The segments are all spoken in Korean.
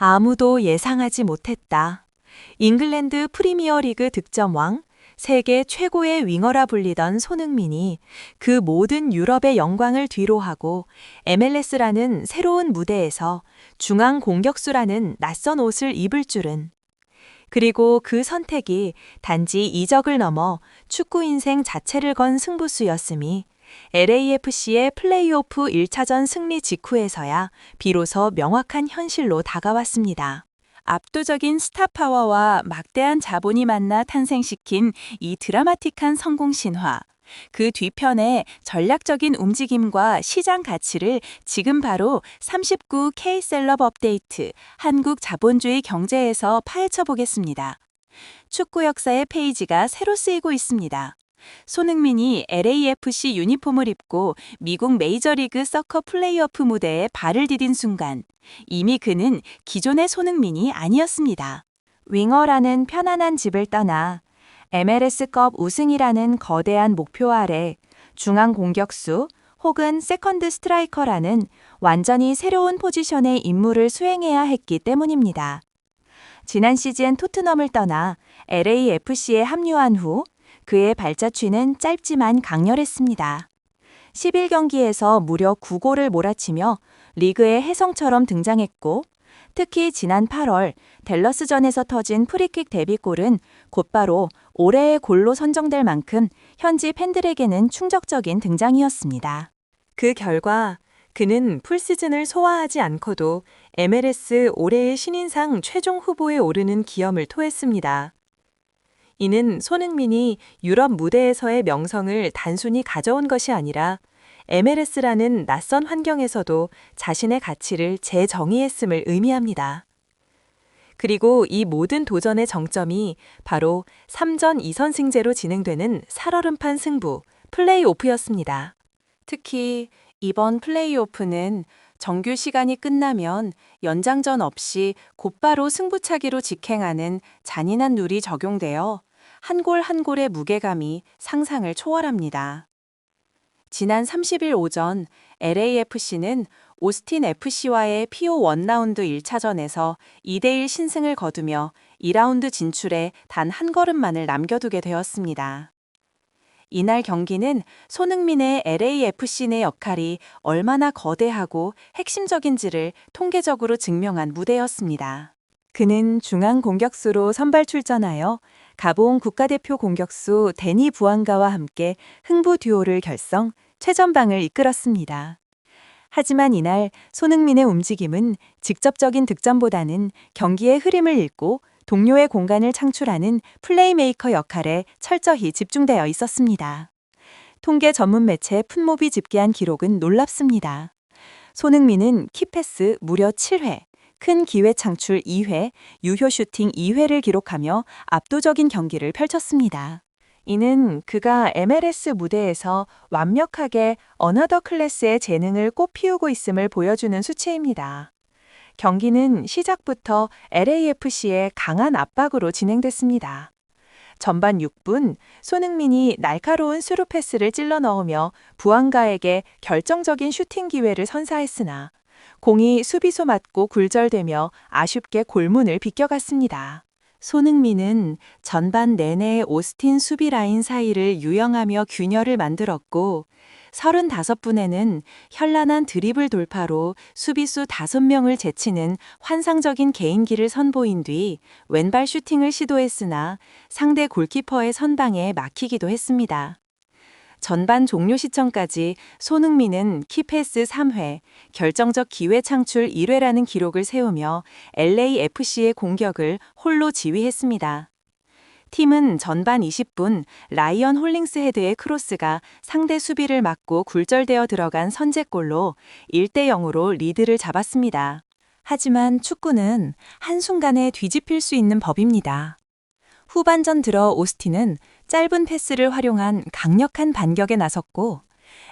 아무도 예상하지 못했다. 잉글랜드 프리미어리그 득점왕, 세계 최고의 윙어라 불리던 손흥민이 그 모든 유럽의 영광을 뒤로하고 MLS라는 새로운 무대에서 중앙 공격수라는 낯선 옷을 입을 줄은. 그리고 그 선택이 단지 이적을 넘어 축구 인생 자체를 건 승부수였음이 LAFC의 플레이오프 1차전 승리 직후에서야 비로소 명확한 현실로 다가왔습니다. 압도적인 스타 파워와 막대한 자본이 만나 탄생시킨 이 드라마틱한 성공 신화. 그 뒤편의 전략적인 움직임과 시장 가치를 지금 바로 39 K셀럽 업데이트 한국 자본주의 경제에서 파헤쳐 보겠습니다. 축구 역사의 페이지가 새로 쓰이고 있습니다. 손흥민이 LAFC 유니폼을 입고 미국 메이저리그 서커 플레이오프 무대에 발을 디딘 순간 이미 그는 기존의 손흥민이 아니었습니다. 윙어라는 편안한 집을 떠나 MLS급 우승이라는 거대한 목표 아래 중앙 공격수 혹은 세컨드 스트라이커라는 완전히 새로운 포지션의 임무를 수행해야 했기 때문입니다. 지난 시즌 토트넘을 떠나 LAFC에 합류한 후 그의 발자취는 짧지만 강렬했습니다. 11경기에서 무려 9골을 몰아치며 리그의 혜성처럼 등장했고 특히 지난 8월 댈러스전에서 터진 프리킥 데뷔골은 곧바로 올해의 골로 선정될 만큼 현지 팬들에게는 충격적인 등장이었습니다. 그 결과 그는 풀시즌을 소화하지 않고도 MLS 올해의 신인상 최종 후보에 오르는 기염을 토했습니다. 이는 손흥민이 유럽 무대에서의 명성을 단순히 가져온 것이 아니라 MLS라는 낯선 환경에서도 자신의 가치를 재정의했음을 의미합니다. 그리고 이 모든 도전의 정점이 바로 3전 2선승제로 진행되는 살얼음판 승부, 플레이오프였습니다. 특히 이번 플레이오프는 정규 시간이 끝나면 연장전 없이 곧바로 승부차기로 직행하는 잔인한 룰이 적용되어 한 골 한 골의 무게감이 상상을 초월합니다. 지난 30일 오전 LAFC는 오스틴 FC와의 PO 1라운드 1차전에서 2대1 신승을 거두며 2라운드 진출에 단 한 걸음만을 남겨두게 되었습니다. 이날 경기는 손흥민의 LAFC 내 역할이 얼마나 거대하고 핵심적인지를 통계적으로 증명한 무대였습니다. 그는 중앙 공격수로 선발 출전하여 가보옹 국가대표 공격수 데니 부앙가와 함께 흥부 듀오를 결성, 최전방을 이끌었습니다. 하지만 이날 손흥민의 움직임은 직접적인 득점보다는 경기의 흐름을 읽고 동료의 공간을 창출하는 플레이메이커 역할에 철저히 집중되어 있었습니다. 통계 전문 매체 풋모비 집계한 기록은 놀랍습니다. 손흥민은 키패스 무려 7회, 큰 기회 창출 2회, 유효 슈팅 2회를 기록하며 압도적인 경기를 펼쳤습니다. 이는 그가 MLS 무대에서 완벽하게 어너더 클래스의 재능을 꽃피우고 있음을 보여주는 수치입니다. 경기는 시작부터 LAFC의 강한 압박으로 진행됐습니다. 전반 6분 손흥민이 날카로운 스루 패스를 찔러 넣으며 부앙가에게 결정적인 슈팅 기회를 선사했으나 공이 수비수 맞고 굴절되며 아쉽게 골문을 비껴갔습니다. 손흥민은 전반 내내 오스틴 수비 라인 사이를 유영하며 균열을 만들었고 35분에는 현란한 드리블 돌파로 수비수 5명을 제치는 환상적인 개인기를 선보인 뒤 왼발 슈팅을 시도했으나 상대 골키퍼의 선방에 막히기도 했습니다. 전반 종료 시점까지 손흥민은 키패스 3회, 결정적 기회 창출 1회라는 기록을 세우며 LAFC의 공격을 홀로 지휘했습니다. 팀은 전반 20분 라이언 홀링스 헤드의 크로스가 상대 수비를 막고 굴절되어 들어간 선제골로 1대 0으로 리드를 잡았습니다. 하지만 축구는 한순간에 뒤집힐 수 있는 법입니다. 후반전 들어 오스틴은 짧은 패스를 활용한 강력한 반격에 나섰고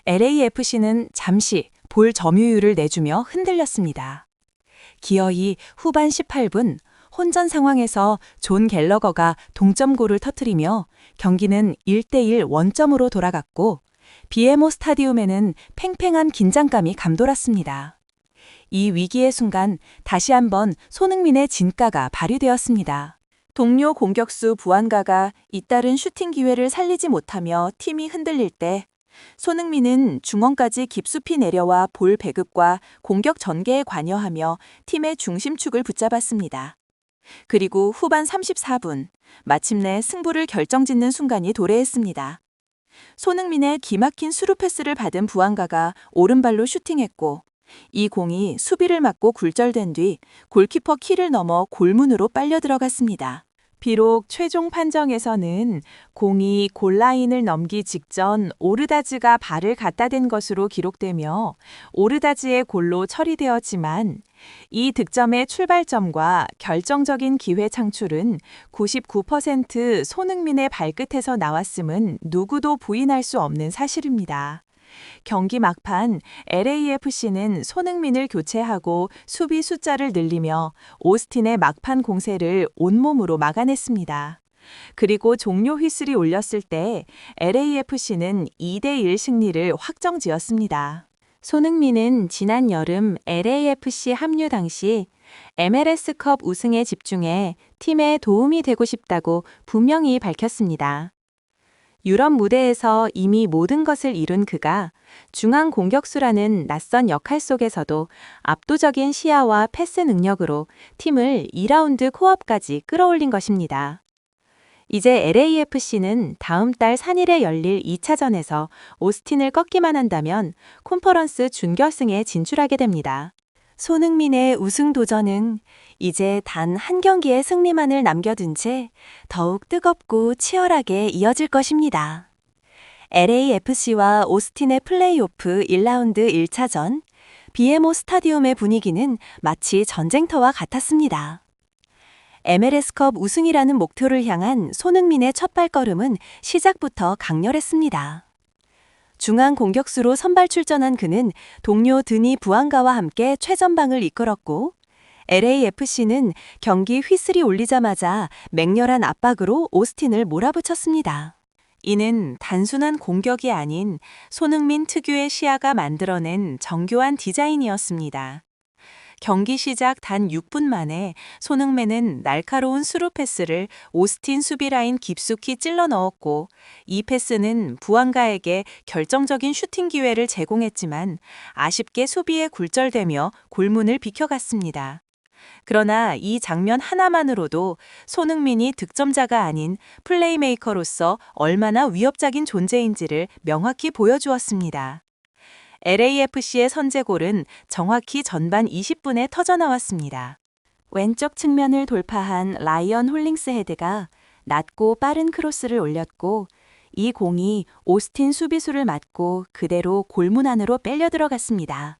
LAFC는 잠시 볼 점유율을 내주며 흔들렸습니다. 기어이 후반 18분 혼전 상황에서 존 갤러거가 동점골을 터뜨리며 경기는 1대1 원점으로 돌아갔고 BMO 스타디움에는 팽팽한 긴장감이 감돌았습니다. 이 위기의 순간 다시 한번 손흥민의 진가가 발휘되었습니다. 동료 공격수 부안가가 잇따른 슈팅 기회를 살리지 못하며 팀이 흔들릴 때 손흥민은 중원까지 깊숙이 내려와 볼 배급과 공격 전개에 관여하며 팀의 중심축을 붙잡았습니다. 그리고 후반 34분, 마침내 승부를 결정짓는 순간이 도래했습니다. 손흥민의 기막힌 스루 패스를 받은 부안가가 오른발로 슈팅했고 이 공이 수비를 맞고 굴절된 뒤 골키퍼 키를 넘어 골문으로 빨려 들어갔습니다. 비록 최종 판정에서는 공이 골라인을 넘기 직전 오르다즈가 발을 갖다 댄 것으로 기록되며 오르다즈의 골로 처리되었지만 이 득점의 출발점과 결정적인 기회 창출은 99% 손흥민의 발끝에서 나왔음은 누구도 부인할 수 없는 사실입니다. 경기 막판 LAFC는 손흥민을 교체하고 수비 숫자를 늘리며 오스틴의 막판 공세를 온몸으로 막아냈습니다. 그리고 종료 휘슬이 울렸을 때 LAFC는 2대1 승리를 확정지었습니다. 손흥민은 지난 여름 LAFC 합류 당시 MLS컵 우승에 집중해 팀에 도움이 되고 싶다고 분명히 밝혔습니다. 유럽 무대에서 이미 모든 것을 이룬 그가 중앙 공격수라는 낯선 역할 속에서도 압도적인 시야와 패스 능력으로 팀을 2라운드 코업까지 끌어올린 것입니다. 이제 LAFC는 다음 달 3일에 열릴 2차전에서 오스틴을 꺾기만 한다면 컨퍼런스 준결승에 진출하게 됩니다. 손흥민의 우승 도전은 이제 단 한 경기의 승리만을 남겨둔 채 더욱 뜨겁고 치열하게 이어질 것입니다. LAFC와 오스틴의 플레이오프 1라운드 1차전, BMO 스타디움의 분위기는 마치 전쟁터와 같았습니다. MLS컵 우승이라는 목표를 향한 손흥민의 첫 발걸음은 시작부터 강렬했습니다. 중앙 공격수로 선발 출전한 그는 동료 드니 부안가와 함께 최전방을 이끌었고 LAFC는 경기 휘슬이 울리자마자 맹렬한 압박으로 오스틴을 몰아붙였습니다. 이는 단순한 공격이 아닌 손흥민 특유의 시야가 만들어낸 정교한 디자인이었습니다. 경기 시작 단 6분 만에 손흥민은 날카로운 스루 패스를 오스틴 수비라인 깊숙이 찔러 넣었고 이 패스는 부안가에게 결정적인 슈팅 기회를 제공했지만 아쉽게 수비에 굴절되며 골문을 비켜갔습니다. 그러나 이 장면 하나만으로도 손흥민이 득점자가 아닌 플레이메이커로서 얼마나 위협적인 존재인지를 명확히 보여주었습니다. LAFC의 선제골은 정확히 전반 20분에 터져나왔습니다. 왼쪽 측면을 돌파한 라이언 홀링스 헤드가 낮고 빠른 크로스를 올렸고 이 공이 오스틴 수비수를 맞고 그대로 골문 안으로 빨려 들어갔습니다.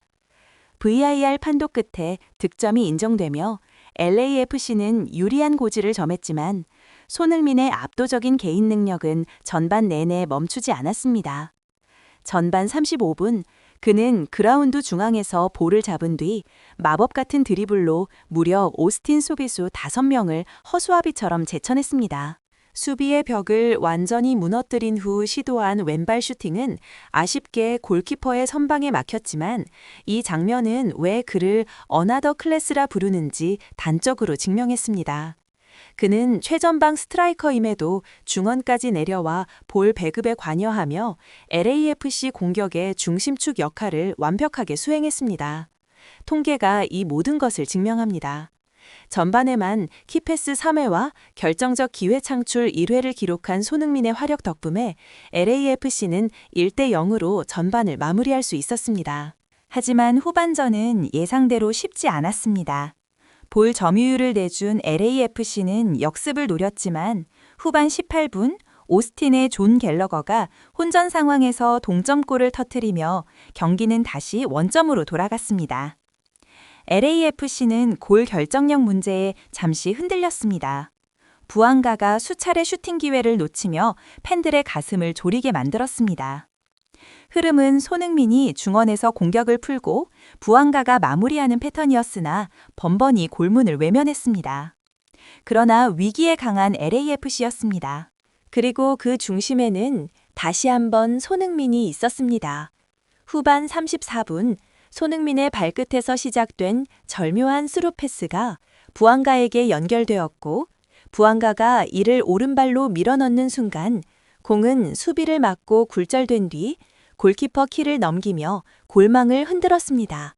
VAR 판독 끝에 득점이 인정되며 LAFC는 유리한 고지를 점했지만 손흥민의 압도적인 개인 능력은 전반 내내 멈추지 않았습니다. 전반 35분 그는 그라운드 중앙에서 볼을 잡은 뒤 마법 같은 드리블로 무려 오스틴 수비수 5명을 허수아비처럼 제쳐냈습니다. 수비의 벽을 완전히 무너뜨린 후 시도한 왼발 슈팅은 아쉽게 골키퍼의 선방에 막혔지만 이 장면은 왜 그를 어나더 클래스라 부르는지 단적으로 증명했습니다. 그는 최전방 스트라이커임에도 중원까지 내려와 볼 배급에 관여하며 LAFC 공격의 중심축 역할을 완벽하게 수행했습니다. 통계가 이 모든 것을 증명합니다. 전반에만 키패스 3회와 결정적 기회 창출 1회를 기록한 손흥민의 화력 덕분에 LAFC는 1대 0으로 전반을 마무리할 수 있었습니다. 하지만 후반전은 예상대로 쉽지 않았습니다. 볼 점유율을 내준 LAFC는 역습을 노렸지만 후반 18분 오스틴의 존 갤러거가 혼전 상황에서 동점골을 터뜨리며 경기는 다시 원점으로 돌아갔습니다. LAFC는 골 결정력 문제에 잠시 흔들렸습니다. 부안가가 수차례 슈팅 기회를 놓치며 팬들의 가슴을 졸이게 만들었습니다. 흐름은 손흥민이 중원에서 공격을 풀고 부안가가 마무리하는 패턴이었으나 번번이 골문을 외면했습니다. 그러나 위기에 강한 LAFC였습니다. 그리고 그 중심에는 다시 한번 손흥민이 있었습니다. 후반 34분 손흥민의 발끝에서 시작된 절묘한 스루 패스가 부안가에게 연결되었고 부안가가 이를 오른발로 밀어넣는 순간 공은 수비를 맞고 굴절된 뒤 골키퍼 키를 넘기며 골망을 흔들었습니다.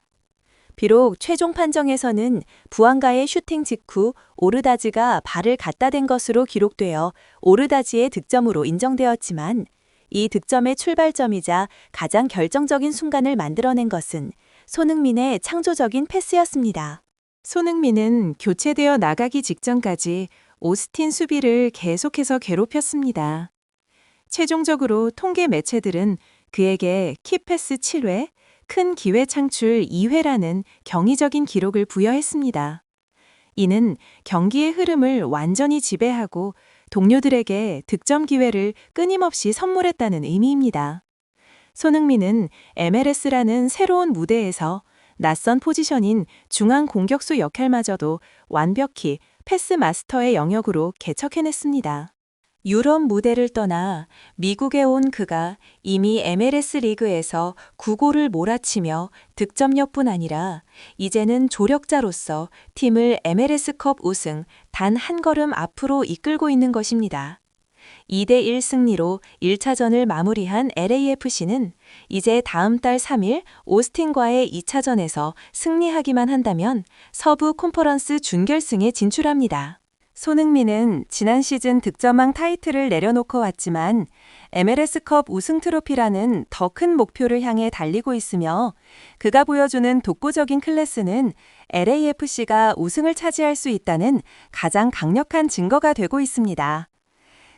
비록 최종 판정에서는 부안가의 슈팅 직후 오르다지가 발을 갖다 댄 것으로 기록되어 오르다지의 득점으로 인정되었지만 이 득점의 출발점이자 가장 결정적인 순간을 만들어낸 것은 손흥민의 창조적인 패스였습니다. 손흥민은 교체되어 나가기 직전까지 오스틴 수비를 계속해서 괴롭혔습니다. 최종적으로 통계 매체들은 그에게 키패스 7회, 큰 기회 창출 2회라는 경이적인 기록을 부여했습니다. 이는 경기의 흐름을 완전히 지배하고 동료들에게 득점 기회를 끊임없이 선물했다는 의미입니다. 손흥민은 MLS라는 새로운 무대에서 낯선 포지션인 중앙 공격수 역할마저도 완벽히 패스 마스터의 영역으로 개척해냈습니다. 유럽 무대를 떠나 미국에 온 그가 이미 MLS 리그에서 9골을 몰아치며 득점력뿐 아니라 이제는 조력자로서 팀을 MLS컵 우승 단 한 걸음 앞으로 이끌고 있는 것입니다. 2대1 승리로 1차전을 마무리한 LAFC는 이제 다음 달 3일 오스틴과의 2차전에서 승리하기만 한다면 서부 컨퍼런스 준결승에 진출합니다. 손흥민은 지난 시즌 득점왕 타이틀을 내려놓고 왔지만 MLS컵 우승 트로피라는 더 큰 목표를 향해 달리고 있으며 그가 보여주는 독보적인 클래스는 LAFC가 우승을 차지할 수 있다는 가장 강력한 증거가 되고 있습니다.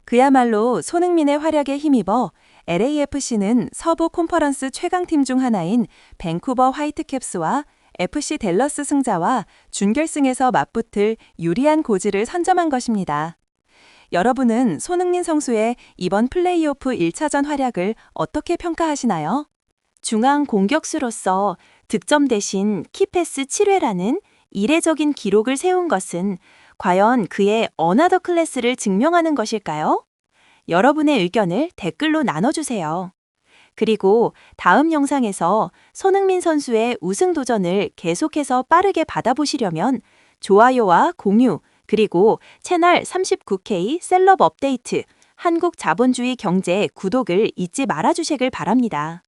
그야말로 손흥민의 활약에 힘입어 LAFC는 서부 컨퍼런스 최강팀 중 하나인 밴쿠버 화이트캡스와 FC 댈러스 승자와 준결승에서 맞붙을 유리한 고지를 선점한 것입니다. 여러분은 손흥민 선수의 이번 플레이오프 1차전 활약을 어떻게 평가하시나요? 중앙 공격수로서 득점 대신 키패스 7회라는 이례적인 기록을 세운 것은 과연 그의 어나더 클래스를 증명하는 것일까요? 여러분의 의견을 댓글로 나눠주세요. 그리고 다음 영상에서 손흥민 선수의 우승 도전을 계속해서 빠르게 받아보시려면 좋아요와 공유, 그리고 채널 39K 셀럽 업데이트, 한국 자본주의 경제 구독을 잊지 말아주시길 바랍니다.